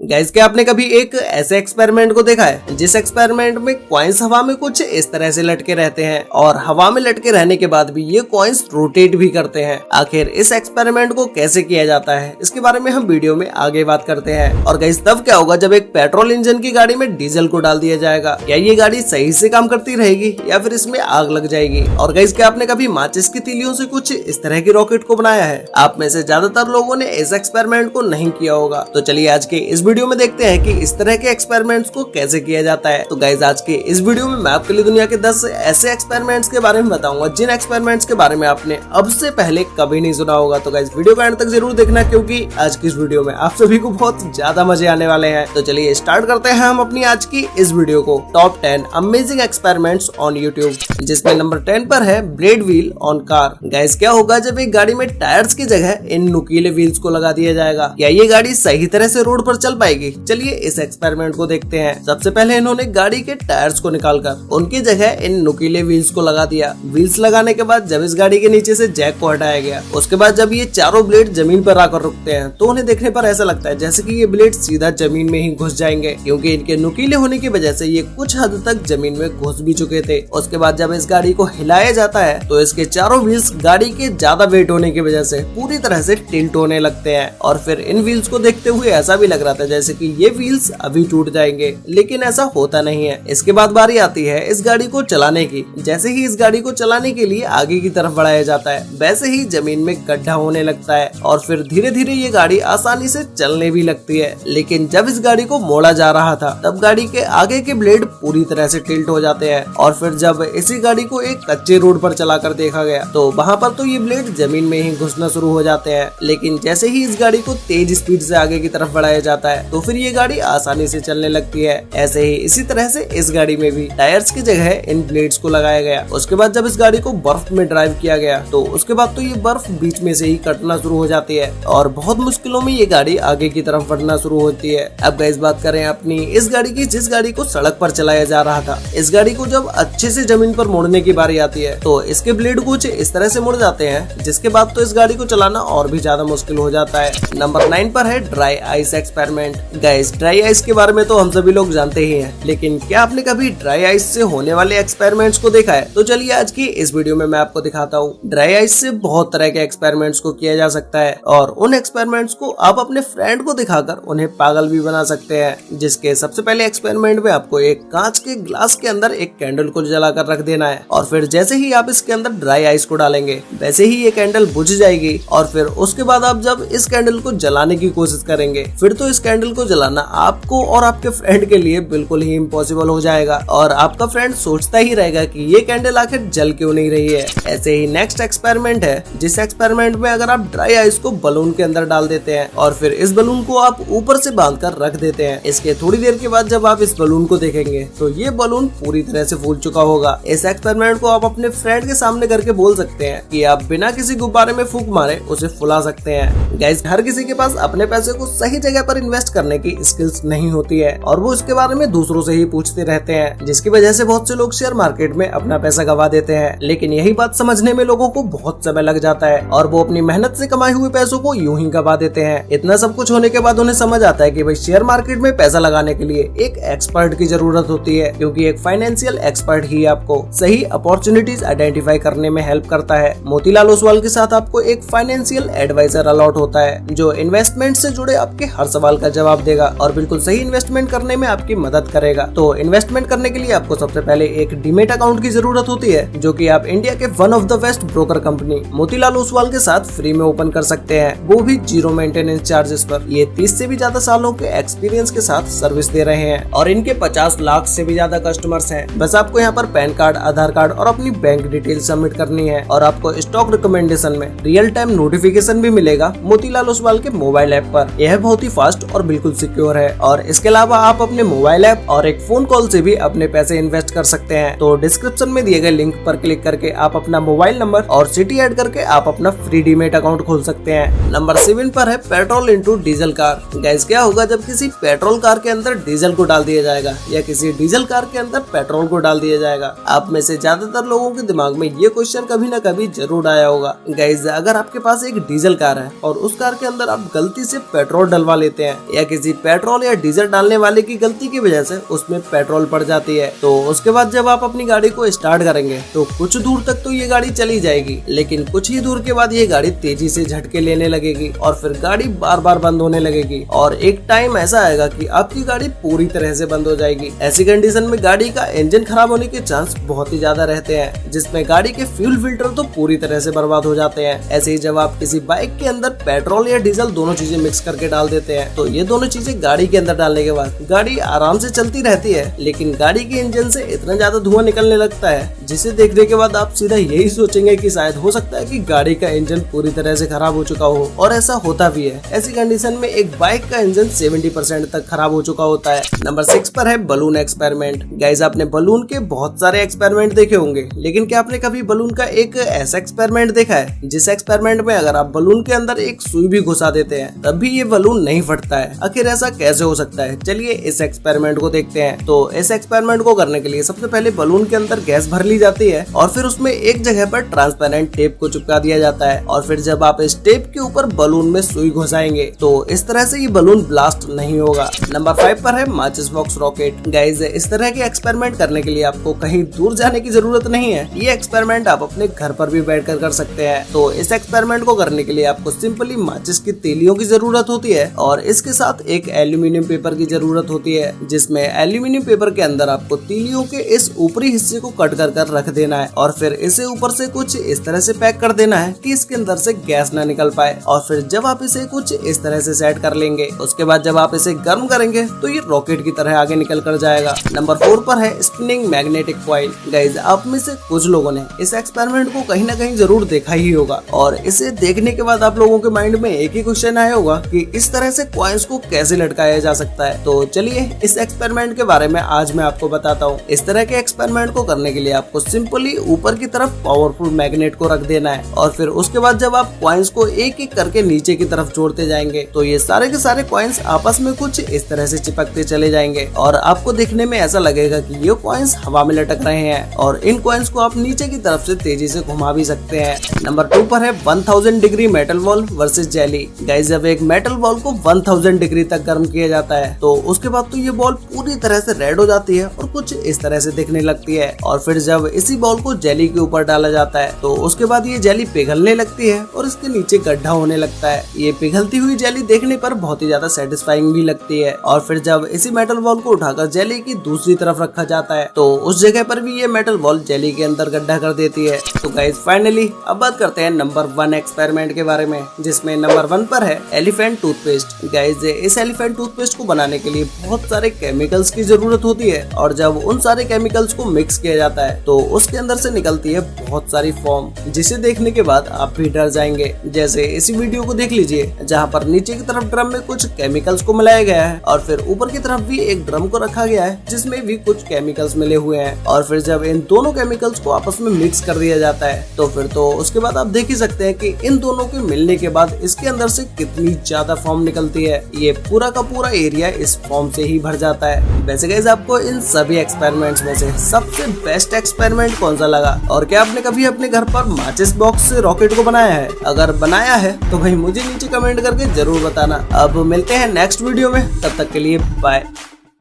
Guys, क्या आपने कभी एक ऐसे एक्सपेरिमेंट को देखा है जिस एक्सपेरिमेंट में कॉइन्स हवा में कुछ इस तरह से लटके रहते हैं और हवा में लटके रहने के बाद भी ये कॉइन्स रोटेट भी करते हैं। आखिर इस एक्सपेरिमेंट को कैसे किया जाता है इसके बारे में हम वीडियो में आगे बात करते हैं। और गाइस, तब क्या होगा जब एक पेट्रोल इंजन की गाड़ी में डीजल को डाल दिया जाएगा, क्या ये गाड़ी सही से काम करती रहेगी या फिर इसमें आग लग जाएगी। और गाइस, क्या आपने कभी माचिस की तीलियों से कुछ इस तरह की रॉकेट को बनाया है? आप में से ज्यादातर लोगों ने इस एक्सपेरिमेंट को नहीं किया होगा। तो चलिए आज के इस वीडियो में देखते हैं कि इस तरह के एक्सपेरिमेंट्स को कैसे किया जाता है। तो गाइस, आज के इस वीडियो में मैं आपके लिए दुनिया के 10 ऐसे एक्सपेरिमेंट्स के बारे में बताऊंगा जिन एक्सपेरिमेंट्स के बारे में आपने अब से पहले कभी नहीं सुना होगा। तो गाइस, वीडियो को एंड तक जरूर देखना क्योंकि आज की इस वीडियो में आप सभी को बहुत ज्यादा मजे आने वाले हैं। तो चलिए स्टार्ट करते हैं हम अपनी आज की इस वीडियो को। Top 10 amazing experiments on YouTube, जिसमें नंबर 10 पर है blade wheel on car. Guys, क्या होगा जब एक गाड़ी में टायर्स की जगह इन नुकीले व्हील्स को लगा दिया जाएगा? क्या ये गाड़ी सही तरह से रोड पर चल पाएगी? चलिए इस एक्सपेरिमेंट को देखते हैं। सबसे पहले इन्होंने गाड़ी के टायर्स को निकालकर उनकी जगह इन नुकीले व्हील्स को लगा दिया। व्हील्स लगाने के बाद जब इस गाड़ी के नीचे से जैक को हटाया गया, उसके बाद जब ये चारों ब्लेड जमीन पर आकर रुकते हैं तो उन्हें देखने पर ऐसा लगता है जैसे कि ये ब्लेड सीधा जमीन में ही घुस जाएंगे, क्योंकि इनके नुकीले होने की वजह से ये कुछ हद तक जमीन में घुस भी चुके थे। उसके बाद जब इस गाड़ी को हिलाया जाता है तो इसके चारों व्हील्स गाड़ी के ज्यादा वेट होने की वजह से पूरी तरह से टिल्ट होने लगते हैं। और फिर इन व्हील्स को देखते हुए ऐसा भी लग रहा था जैसे कि ये व्हील्स अभी टूट जाएंगे, लेकिन ऐसा होता नहीं है। इसके बाद बारी आती है इस गाड़ी को चलाने की। जैसे ही इस गाड़ी को चलाने के लिए आगे की तरफ बढ़ाया जाता है, वैसे ही जमीन में गड्ढा होने लगता है और फिर धीरे धीरे ये गाड़ी आसानी से चलने भी लगती है। लेकिन जब इस गाड़ी को मोड़ा जा रहा था तब गाड़ी के आगे के ब्लेड पूरी तरह से टिल्ट हो जाते हैं। और फिर जब इसी गाड़ी को एक कच्चे रोड पर चलाकर देखा गया तो वहाँ पर तो ये ब्लेड जमीन में ही घुसना शुरू हो जाते हैं। लेकिन जैसे ही इस गाड़ी को तेज स्पीड से आगे की तरफ बढ़ाया जाता है तो फिर ये गाड़ी आसानी से चलने लगती है। ऐसे ही इसी तरह से इस गाड़ी में भी टायर्स की जगह इन ब्लेड्स को लगाया गया। उसके बाद जब इस गाड़ी को बर्फ में ड्राइव किया गया तो उसके बाद तो ये बर्फ बीच में से ही कटना शुरू हो जाती है और बहुत मुश्किलों में ये गाड़ी आगे की तरफ बढ़ना शुरू होती है। अब गाइस, बात करें अपनी इस गाड़ी की जिस गाड़ी को सड़क पर चलाया जा रहा था। इस गाड़ी को जब अच्छे से जमीन पर मोड़ने की बारी आती है तो इसके ब्लेड कुछ इस तरह से मुड़ जाते हैं, जिसके बाद तो इस गाड़ी को चलाना और भी ज्यादा मुश्किल हो जाता है। नंबर 9 पर है dry ice experiment. Guys, dry ice के बारे में तो हम सभी लोग जानते ही हैं, लेकिन क्या आपने कभी ड्राई आइस से होने वाले एक्सपेरिमेंट्स को देखा है? तो चलिए आज की इस वीडियो में मैं आपको दिखाता हूँ। ड्राई आइस से बहुत तरह के एक्सपेरिमेंट्स को किया जा सकता है और उन एक्सपेरिमेंट्स को आप अपने फ्रेंड को दिखाकर उन्हें पागल भी बना सकते हैं। जिसके सबसे पहले एक्सपेरिमेंट में आपको एक कांच के ग्लास के अंदर एक कैंडल को जलाकर रख देना है और फिर जैसे ही आप इसके अंदर ड्राई आइस को डालेंगे वैसे ही ये कैंडल बुझ जाएगी। और फिर उसके बाद आप जब इस कैंडल को जलाने की कोशिश करेंगे फिर तो इस कैंडल को जलाना आपको और आपके फ्रेंड के लिए बिल्कुल ही इम्पॉसिबल हो जाएगा और आपका फ्रेंड सोचता ही रहेगा कि ये कैंडल आखिर जल क्यों नहीं रही है। ऐसे ही नेक्स्ट एक्सपेरिमेंट है, जिस एक्सपेरिमेंट में अगर आप ड्राई आइस को बलून के अंदर डाल देते हैं और फिर इस बलून को आप ऊपर से बांधकर रख देते हैं। इसके थोड़ी देर के बाद जब आप इस बलून को देखेंगे तो ये बलून पूरी तरह से फूल चुका होगा। इस एक्सपेरिमेंट को आप अपने फ्रेंड के सामने करके बोल सकते हैं कि आप बिना किसी गुब्बारे में फूंक मारे उसे फुला सकते हैं। गाइस, हर किसी के पास अपने पैसे को सही जगह पर इन्वेस्ट करने की स्किल्स नहीं होती है और वो इसके बारे में दूसरों से ही पूछते रहते हैं, जिसकी वजह से बहुत से लोग शेयर मार्केट में अपना पैसा गवा देते हैं। लेकिन यही बात समझने में लोगों को बहुत समय लग जाता है और वो अपनी मेहनत से कमाए हुए पैसों को यूं ही गवा देते हैं। इतना सब कुछ होने के बाद उन्हें समझ आता है कि भाई शेयर मार्केट में पैसा लगाने के लिए एक एक्सपर्ट की जरूरत होती है, क्योंकि एक फाइनेंशियल एक्सपर्ट ही आपको सही अपॉर्चुनिटीज आइडेंटिफाई करने में हेल्प करता है। मोतीलाल ओसवाल के साथ आपको एक फाइनेंशियल एडवाइजर अलॉट होता है जो इन्वेस्टमेंट से जुड़े आपके हर सवाल का जवाब देगा और बिल्कुल सही इन्वेस्टमेंट करने में आपकी मदद करेगा। तो इन्वेस्टमेंट करने के लिए आपको सबसे पहले एक डीमेट अकाउंट की जरूरत होती है, जो कि आप इंडिया के one of the best broker company Motilal Oswal के साथ फ्री में ओपन कर सकते हैं, वो भी 0 मेंटेनेंस चार्जेस पर। ये 30 से भी ज्यादा सालों के एक्सपीरियंस के साथ सर्विस दे रहे हैं और इनके 50 लाख से भी ज्यादा कस्टमर्स हैं। बस आपको यहाँ पर पैन कार्ड, आधार कार्ड और अपनी बैंक डिटेल सबमिट करनी है और आपको स्टॉक रिकमेंडेशन में रियल टाइम नोटिफिकेशन भी मिलेगा मोतीलाल ओसवाल के मोबाइल ऐप पर। यह बहुत ही फास्ट और बिल्कुल सिक्योर है और इसके अलावा आप अपने मोबाइल ऐप और एक फोन कॉल से भी अपने पैसे इन्वेस्ट कर सकते हैं। तो डिस्क्रिप्शन में दिए गए लिंक पर क्लिक करके आप अपना मोबाइल नंबर और सिटी ऐड करके आप अपना फ्री डीमेट अकाउंट खोल सकते हैं। नंबर 7 पर है petrol into diesel car. Guys, क्या होगा जब किसी पेट्रोल कार के अंदर डीजल को डाल दिया जाएगा या किसी डीजल कार के अंदर पेट्रोल को डाल दिया जाएगा? आप में से ज्यादातर लोगों के दिमाग में ये क्वेश्चन कभी न कभी जरूर आया होगा। गाइस, अगर आपके पास एक डीजल कार है और उस कार के अंदर आप गलती से पेट्रोल डलवा लेते हैं या किसी पेट्रोल या डीजल डालने वाले की गलती की वजह से उसमें पेट्रोल पड़ जाती है। तो उसके बाद जब आप अपनी गाड़ी को स्टार्ट करेंगे तो कुछ दूर तक तो ये गाड़ी चली जाएगी, लेकिन कुछ ही दूर के बाद ये गाड़ी तेजी से झटके लेने लगेगी और फिर गाड़ी बार बार बंद होने लगेगी और एक टाइम ऐसा आएगा कि आपकी गाड़ी पूरी तरह से बंद हो जाएगी। ऐसी कंडीशन में गाड़ी का इंजन खराब होने के चांस बहुत ही ज्यादा रहते हैं, जिसमें गाड़ी के फ्यूल फिल्टर तो पूरी तरह से बर्बाद हो जाते हैं। ऐसे ही जब आप किसी बाइक के अंदर पेट्रोल या डीजल दोनों चीजें मिक्स करके डाल देते हैं तो ये दोनों चीजें गाड़ी के अंदर डालने के बाद गाड़ी आराम से चलती रहती है, लेकिन गाड़ी के इंजन से इतना ज्यादा धुआं निकलने लगता है जिसे देखने के बाद आप सीधा यही सोचेंगे कि शायद हो सकता है कि गाड़ी का इंजन पूरी तरह से खराब हो चुका हो, और ऐसा होता भी है। ऐसी कंडीशन में एक बाइक का इंजन 70% तक खराब हो चुका होता है। नंबर 6 पर है बलून एक्सपेरिमेंट। गाइस, आपने बलून के बहुत सारे एक्सपेरिमेंट देखे होंगे, लेकिन क्या आपने कभी बलून का एक ऐसा एक्सपेरिमेंट देखा है जिस एक्सपेरिमेंट में अगर आप बलून के अंदर एक सुई भी घुसा देते हैं तब भी ये बलून नहीं फटता है? आखिर ऐसा कैसे हो सकता है? चलिए इस एक्सपेरिमेंट को देखते हैं। तो इस एक्सपेरिमेंट को करने के लिए सबसे पहले बलून के अंदर गैस भर ली जाती है और फिर उसमें एक जगह पर ट्रांसपेरेंट टेप को चिपका दिया जाता है और फिर जब आप इस टेप के ऊपर बलून में सुई घुसाएंगे तो इस तरह से ये बलून ब्लास्ट नहीं होगा। नंबर 5 पर है माचिस बॉक्स रॉकेट। गाइस, इस तरह के एक्सपेरिमेंट करने के लिए आपको कहीं दूर जाने की जरूरत नहीं है। ये एक्सपेरिमेंट आप अपने घर पर भी बैठकर कर सकते हैं। तो इस एक्सपेरिमेंट को करने के लिए आपको सिंपली माचिस की तीलियों की जरूरत होती है और इसके साथ एक एल्यूमिनियम पेपर की जरूरत होती है, जिसमें एल्यूमिनियम पेपर के अंदर आपको तीलियों के इस ऊपरी हिस्से को कट कर रख देना है और फिर इसे ऊपर से कुछ इस तरह से पैक कर देना है कि इसके अंदर से गैस ना निकल पाए। और फिर जब आप इसे कुछ इस तरह से सेट कर लेंगे, उसके बाद जब आप इसे गर्म करेंगे तो ये रॉकेट की तरह आगे निकल कर जाएगा। नंबर 4 पर है स्पिनिंग मैग्नेटिक कॉइल। गाइस, आप में से कुछ लोगों ने इस एक्सपेरिमेंट को कहीं ना कहीं जरूर देखा ही होगा और इसे देखने के बाद आप लोगों के माइंड में एक ही क्वेश्चन आया होगा कि इस तरह से कॉइन्स को कैसे लटकाया जा सकता है। तो चलिए इस एक्सपेरिमेंट के बारे में आज मैं आपको बताता हूँ। इस तरह के एक्सपेरिमेंट को करने के लिए आपको सिंपली ऊपर की तरफ पावरफुल मैग्नेट को रख देना है और फिर उसके बाद जब आप कॉइन्स को एक एक करके नीचे की तरफ जोड़ते जाएंगे तो ये सारे के सारे कॉइन्स आपस में कुछ इस तरह से चिपकते चले जाएंगे और आपको देखने में ऐसा लगेगा कि ये कॉइन्स हवा में लटक रहे हैं और इन कॉइन्स को आप नीचे की तरफ से तेजी से घुमा भी सकते हैं। नंबर 2 पर है 1000 degree metal ball versus jelly. Guys, जब एक मेटल बॉल को 1000 डिग्री तक गर्म किया जाता है तो उसके बाद तो ये बॉल पूरी तरह से रेड हो जाती है और कुछ इस तरह से दिखने लगती है और फिर जब इसी बॉल को जेली के ऊपर डाला जाता है तो उसके बाद ये जेली पिघलने लगती है और इसके नीचे गड्ढा होने लगता है। ये पिघलती हुई जेली देखने पर बहुत ही ज्यादा सेटिस्फाइंग भी लगती है और फिर जब इसी मेटल बॉल को उठाकर जेली की दूसरी तरफ रखा जाता है तो उस जगह पर भी ये मेटल बॉल जेली के अंदर गड्ढा कर देती है। तो गाइस, फाइनली अब बात करते हैं नंबर 1 एक्सपेरिमेंट के बारे में, जिसमें नंबर 1 पर है एलिफेंट टूथपेस्ट। गाइस, इस एलिफेंट टूथपेस्ट को बनाने के लिए बहुत सारे केमिकल्स की जरूरत होती है और जब उन सारे केमिकल्स को मिक्स किया जाता है तो उसके अंदर से निकलती है बहुत सारी फोम, जिसे देखने के बाद आप भी डर जाएंगे। जैसे इसी वीडियो को देख लीजिए, जहाँ पर नीचे की तरफ ड्रम में कुछ केमिकल्स को मिलाया गया है और फिर ऊपर की तरफ भी एक ड्रम को रखा गया है जिसमें भी कुछ केमिकल्स मिले हुए हैं और फिर जब इन दोनों केमिकल्स को आपस में मिक्स कर दिया जाता है तो फिर तो उसके बाद आप देख ही सकते हैं कि इन दोनों के मिलने के बाद इसके अंदर से कितनी ज्यादा फोम निकलती है। ये पूरा का पूरा एरिया इस फोम से ही भर जाता है। वैसे गाइस, आपको इन सभी एक्सपेरिमेंट्स में से सबसे बेस्ट एक्सपेरिमेंट कौन सा लगा और क्या आपने कभी अपने घर पर माचिस बॉक्स से रॉकेट को बनाया है? अगर बनाया है तो भाई मुझे नीचे कमेंट करके जरूर बताना। अब मिलते हैं नेक्स्ट वीडियो में, तब तक के लिए बाय।